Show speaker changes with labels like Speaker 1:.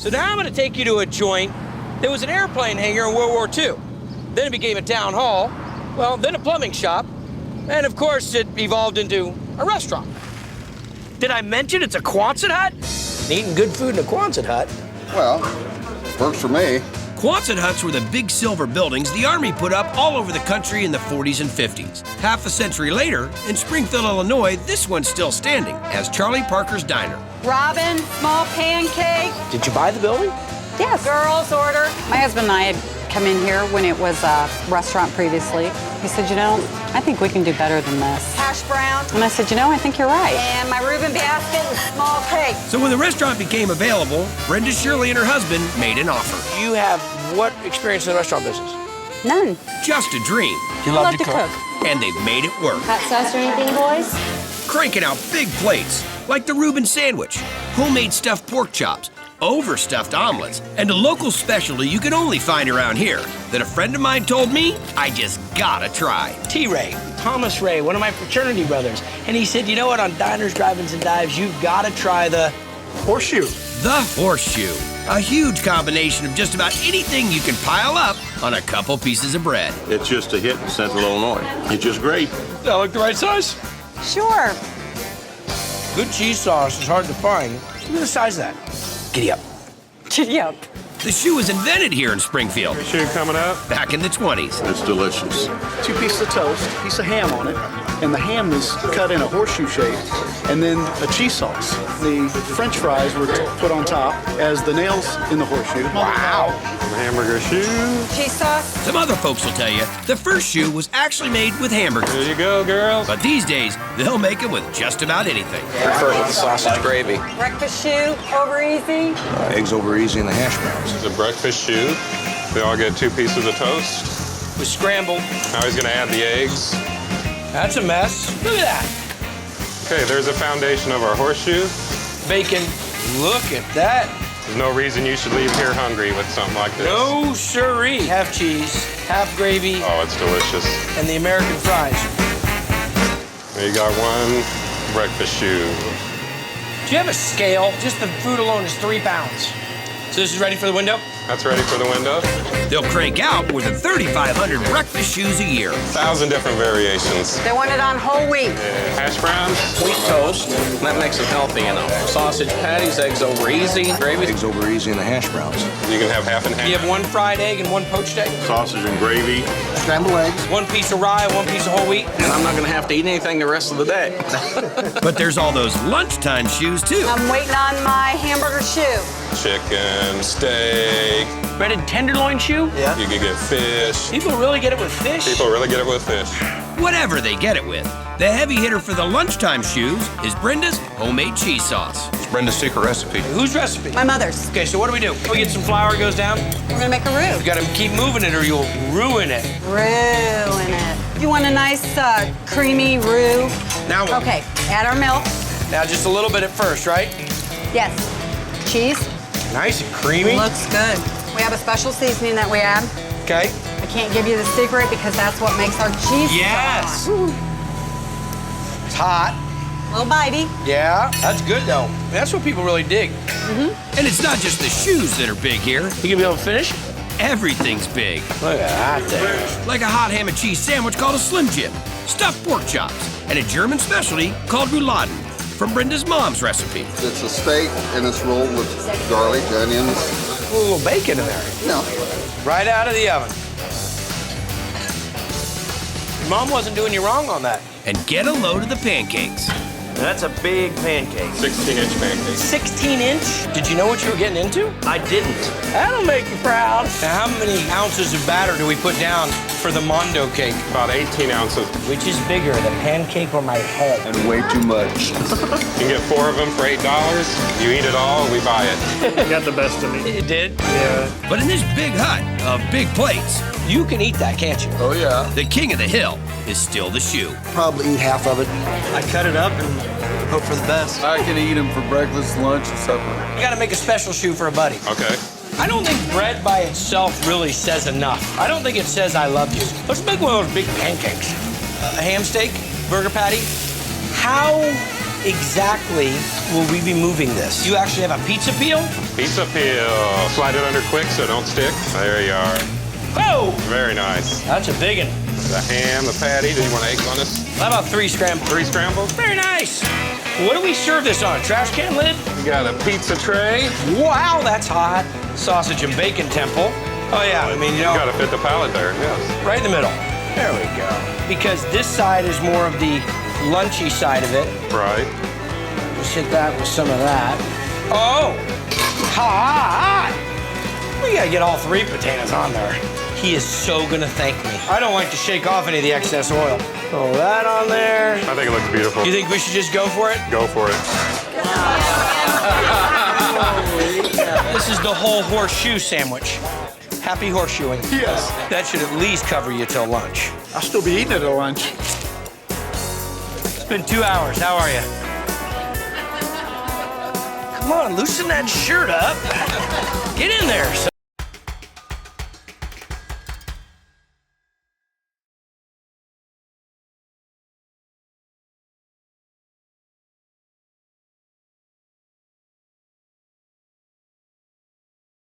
Speaker 1: So now I'm gonna take you to a joint that was an airplane hangar in World War II. Then it became a town hall, well, then a plumbing shop, and of course it evolved into a restaurant. Did I mention it's a Quonset hut? Eating good food in a Quonset hut.
Speaker 2: Well, works for me.
Speaker 3: Quonset huts were the big silver buildings the Army put up all over the country in the 40s and 50s. Half a century later, in Springfield, Illinois, this one's still standing as Charlie Parker's Diner.
Speaker 4: Robin, small pancake.
Speaker 1: Did you buy the building?
Speaker 4: Yes. Girls order. My husband and I had come in here when it was a restaurant previously. He said, you know, I think we can do better than this. Hash brown. And I said, you know, I think you're right. And my Reuben basket and small cake.
Speaker 3: So when the restaurant became available, Brenda Shirley and her husband made an offer.
Speaker 1: You have what experience in the restaurant business?
Speaker 4: None.
Speaker 3: Just a dream.
Speaker 1: You
Speaker 4: I love to cook.
Speaker 3: And they've made it work.
Speaker 5: Hot sauce or anything, boys?
Speaker 3: Cranking out big plates, like the Reuben Sandwich, homemade stuffed pork chops, overstuffed omelets, and a local specialty you can only find around here that a friend of mine told me I just gotta try.
Speaker 1: T-Ray, Thomas Ray, one of my fraternity brothers. And he said, you know what, on Diners, Drive-Ins, and Dives, you've gotta try the Horseshoe.
Speaker 3: The Horseshoe, a huge combination of just about anything you can pile up on a couple pieces of bread.
Speaker 6: It's just a hit in Central Illinois. It's just great.
Speaker 1: Does that look the right size?
Speaker 4: Sure.
Speaker 1: Good cheese sauce is hard to find. Look at the size of that. Giddy up.
Speaker 4: Giddy up.
Speaker 3: The shoe was invented here in Springfield
Speaker 6: Shoe coming up.
Speaker 3: back in the 20s.
Speaker 6: It's delicious.
Speaker 7: 2 pieces of toast, a piece of ham on it, and the ham was cut in a horseshoe shape, and then a cheese sauce. The French fries were put on top as the nails in the horseshoe.
Speaker 1: Wow.
Speaker 6: Hamburger shoe.
Speaker 4: Cheese sauce.
Speaker 3: Some other folks will tell you the first shoe was actually made with hamburgers.
Speaker 6: There you go, girls.
Speaker 3: But these days, they'll make them with just about anything.
Speaker 8: Prefer it with the sausage gravy.
Speaker 4: Breakfast shoe, over easy.
Speaker 8: Eggs over easy and the hash browns.
Speaker 6: It's a breakfast shoe. They all get 2 pieces of toast.
Speaker 1: With scrambled.
Speaker 6: Now he's gonna add the eggs.
Speaker 1: That's a mess. Look at that.
Speaker 6: Okay, there's a foundation of our horseshoe.
Speaker 1: Bacon. Look at that.
Speaker 6: There's no reason you should leave here hungry with something like this.
Speaker 1: No siree. Half cheese, half gravy,
Speaker 6: Oh, it's delicious.
Speaker 1: and the American fries.
Speaker 6: There you got one breakfast shoe.
Speaker 1: Do you have a scale? Just the food alone is 3 pounds. So this is ready for the window?
Speaker 6: That's ready for the window.
Speaker 3: They'll crank out more than 3,500 breakfast shoes a year.
Speaker 6: 1,000 different variations.
Speaker 4: They want it on whole wheat.
Speaker 6: Hash browns.
Speaker 8: Wheat toast, that makes it healthy, you know. Sausage patties, eggs over easy, gravy. Eggs over easy and the hash browns.
Speaker 6: You can have half and half.
Speaker 1: You have 1 fried egg and 1 poached egg?
Speaker 6: Sausage and gravy.
Speaker 2: Scrambled eggs.
Speaker 1: 1 piece of rye, 1 piece of whole wheat?
Speaker 8: And I'm not gonna have to eat anything the rest of the day.
Speaker 3: But there's all those lunchtime shoes, too.
Speaker 4: I'm waiting on my hamburger shoe.
Speaker 6: Chicken, steak.
Speaker 1: Breaded tenderloin shoe?
Speaker 6: Yeah. You can get fish.
Speaker 1: People really get it with fish?
Speaker 6: People really get it with fish.
Speaker 3: Whatever they get it with. The heavy hitter for the lunchtime shoes is Brenda's homemade cheese sauce.
Speaker 8: It's Brenda's secret recipe.
Speaker 1: Whose recipe?
Speaker 4: My mother's.
Speaker 1: Okay, so what do? We get some flour, goes down.
Speaker 4: We're gonna make a roux.
Speaker 1: You gotta keep moving it or you'll ruin it.
Speaker 4: Ruin it. You want a nice creamy roux?
Speaker 1: Now what?
Speaker 4: Okay, add our milk.
Speaker 1: Now just a little bit at first, right?
Speaker 4: Yes. Cheese.
Speaker 1: Nice and creamy.
Speaker 4: Looks good. We have a special seasoning that we add.
Speaker 1: Okay.
Speaker 4: I can't give you the secret because that's what makes our cheese
Speaker 1: Yes.
Speaker 4: strong.
Speaker 1: It's hot.
Speaker 4: A little bitey.
Speaker 1: Yeah, that's good though. That's what people really dig.
Speaker 3: And it's not just the shoes that are big here.
Speaker 1: You gonna be able to finish?
Speaker 3: Everything's big.
Speaker 1: Look at that thing.
Speaker 3: Like a hot ham and cheese sandwich called a Slim Jim, stuffed pork chops, and a German specialty called rouladen from Brenda's mom's recipe.
Speaker 2: It's a steak and it's rolled with garlic, onions.
Speaker 1: A little bacon in there.
Speaker 2: No.
Speaker 1: Right out of the oven. Your mom wasn't doing you wrong on that.
Speaker 3: And get a load of the pancakes.
Speaker 9: That's a big pancake.
Speaker 6: 16-inch pancakes.
Speaker 1: 16 inch? Did you know what you were getting into?
Speaker 9: I didn't.
Speaker 1: That'll make you proud. Now, how many ounces of batter do we put down for the Mondo cake?
Speaker 6: About 18 ounces.
Speaker 1: Which is bigger, the pancake or my head?
Speaker 2: And way too much.
Speaker 6: You can get 4 of them for $8. You eat it all, we buy it.
Speaker 9: You got the best of me.
Speaker 1: It did?
Speaker 9: Yeah.
Speaker 3: But in this big hut of big plates,
Speaker 1: You can eat that, can't you?
Speaker 2: Oh, yeah.
Speaker 3: the king of the hill is still the shoe.
Speaker 2: Probably eat half of it.
Speaker 9: I cut it up and hope for the best.
Speaker 2: I can eat them for breakfast, lunch, and supper.
Speaker 1: You gotta make a special shoe for a buddy.
Speaker 6: Okay.
Speaker 1: I don't think bread by itself really says enough. I don't think it says I love you. Let's make one of those big pancakes. A ham steak, burger patty. How exactly will we be moving this? You actually have a pizza peel?
Speaker 6: Pizza peel. Slide it under quick so it don't stick. There you are.
Speaker 1: Oh!
Speaker 6: Very nice.
Speaker 1: That's a big one.
Speaker 6: The ham, the patty. Do you want eggs on this?
Speaker 1: How about 3 scrambled?
Speaker 6: 3 scrambled?
Speaker 1: Very nice. What do we serve this on? Trash can lid?
Speaker 6: You got a pizza tray.
Speaker 1: Wow, that's hot. Sausage and bacon temple. Oh yeah, I mean, you know,
Speaker 6: You gotta fit the palate there, yes.
Speaker 1: right in the middle. There we go. Because this side is more of the lunchy side of it.
Speaker 6: Right.
Speaker 1: Just hit that with some of that. Oh, hot. We gotta get all 3 potatoes on there. He is so gonna thank me. I don't like to shake off any of the excess oil. Throw that on there.
Speaker 6: I think it looks beautiful.
Speaker 1: You think we should just go for it?
Speaker 6: Go for it.
Speaker 1: This is the whole horseshoe sandwich. Happy horseshoeing.
Speaker 7: Yes.
Speaker 1: That should at least cover you till lunch.
Speaker 7: I'll still be eating it at lunch.
Speaker 1: It's been 2 hours. How are you? Come on, loosen that shirt up. Get in there.